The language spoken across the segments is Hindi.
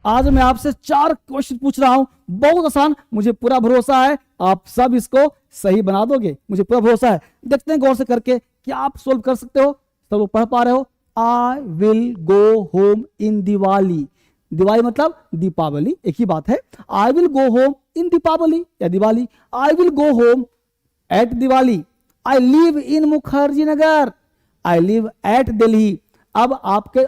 आज मैं आपसे 4 क्वेश्चन पूछ रहा हूं, बहुत आसान, मुझे पूरा भरोसा है आप सब इसको सही बना दोगे, मुझे पूरा भरोसा है। देखते हैं गौर से करके क्या आप सोल्व कर सकते हो। सब लोग पढ़ पा रहे हो? I will go home in Diwali. Diwali मतलब दीपावली, एक ही बात है। I will go home in Deepavali या Diwali. I will go home at Diwali. I live in Mukherjee Nagar. I live at Delhi. अब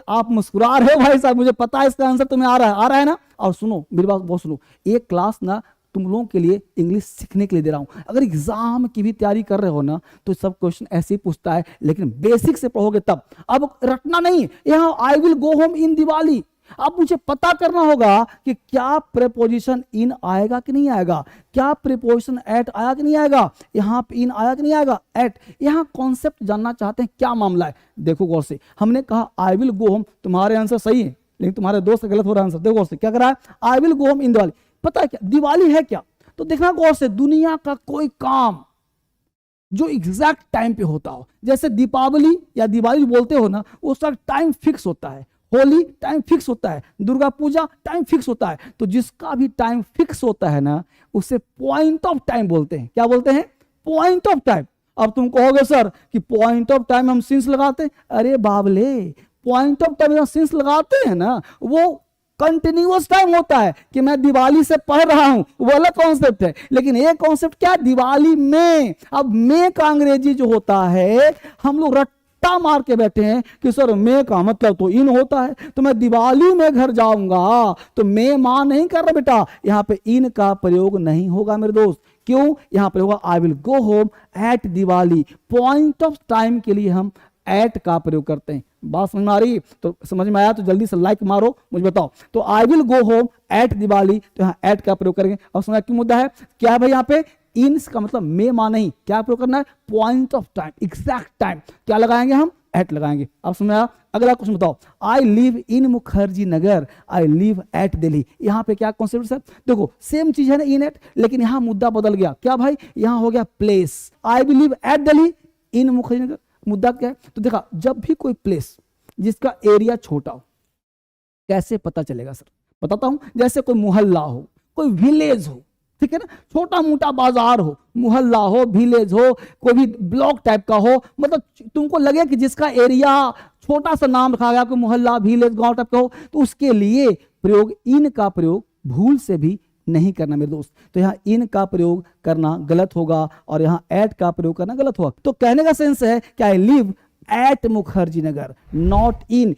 आप मुस्कुरा रहे हो भाई साहब, मुझे पता है इसका आंसर तुम्हें आ रहा है ना। और सुनो मेरी बात बहुत सुनो, एक क्लास ना तुम लोगों के लिए इंग्लिश सीखने के लिए दे रहा हूं। अगर एग्जाम की भी तैयारी कर रहे हो ना तो सब क्वेश्चन ऐसे ही पूछता है, लेकिन बेसिक से पढ़ोगे तब। अब रटना नहीं, यहां आई will go home in Diwali, अब मुझे पता करना होगा कि क्या प्रीपोजिशन इन आएगा कि नहीं आएगा, क्या प्रीपोजिशन एट आया कि नहीं आएगा, यहां पे इन आया कि नहीं आएगा, एट। यहां कॉन्सेप्ट जानना चाहते हैं क्या मामला है। देखो गौर से, हमने कहा आई विल गो होम, तुम्हारे आंसर सही है लेकिन तुम्हारे दोस्त गलत हो रहा है आंसर। देखो गौर से क्या करा है, I will go home in Diwali. पता है क्या दिवाली है क्या, तो देखना गौर से, दुनिया का कोई काम जो एग्जैक्ट टाइम पे होता हो, जैसे दीपावली या दिवाली बोलते हो ना, उसका टाइम फिक्स होता है। होली टाइम फिक्स होता है, दुर्गा पूजा टाइम फिक्स होता है। तो जिसका भी टाइम फिक्स होता है ना उसे पॉइंट ऑफ टाइम बोलते हैं। क्या बोलते हैं? Point of time. अब तुम कहोगे सर कि पॉइंट ऑफ टाइम हम सिंस लगाते हैं। अरे बाबले, पॉइंट ऑफ टाइम सिंस लगाते हैं ना वो कंटिन्यूअस टाइम होता है कि मैं दिवाली से पढ़ रहा हूं, वो अलग कॉन्सेप्ट है। लेकिन एक कॉन्सेप्ट क्या, दिवाली में। अब मे का अंग्रेजी जो होता है, हम लोग रट्टा मार के बैठे हैं कि सर मे का मतलब तो इन होता है, तो मैं दिवाली में घर जाऊंगा तो मे मां नहीं कर रहा बेटा, यहां पे इन का प्रयोग नहीं होगा मेरे दोस्त। क्यों? यहां पर होगा आई will go home at Diwali. Point of time के लिए हम एट का प्रयोग करते हैं। बात समझ में आ रही? तो समझ में आया तो जल्दी से लाइक मारो, मुझे बताओ। तो आई will go home at Diwali, तो यहाँ एट का प्रयोग करेंगे। अब समझ क्यों मुद्दा है, क्या है भाई यहाँ पे इन का मतलब मे मां नहीं, क्या प्रयोग करना है, point of time, exact time. क्या लगाएंगे हम? एट लगाएंगे। अब समझ आया? अगला क्वेश्चन बताओ, आई live in Mukherjee Nagar, I live at Delhi. यहाँ पे क्या कॉन्सेप्ट है? देखो सेम चीज है ना इन एट, लेकिन यहाँ मुद्दा बदल गया। क्या भाई? यहाँ हो गया place. I will live at Delhi in Mukherjee Nagar. मुद्दा क्या है? तो देखा, जब भी कोई प्लेस जिसका एरिया छोटा हो, कैसे पता चलेगा सर? बताता हूं। जैसे कोई मोहल्ला हो, कोई विलेज हो, ठीक है ना, छोटा मोटा बाजार हो, मोहल्ला हो, विलेज हो, कोई भी ब्लॉक टाइप का हो, मतलब तुमको लगे कि जिसका एरिया छोटा सा नाम रखा गया, कोई मोहल्ला, विलेज, गांव टाइप का हो, तो उसके लिए प्रयोग इन का प्रयोग भूल से भी नहीं करना मेरे दोस्त। तो यहाँ इन का प्रयोग करना गलत होगा और यहाँ एट का प्रयोग करना गलत होगा। तो कहने का सेंस है कि आई live eight Mukherjee Nagar, not in.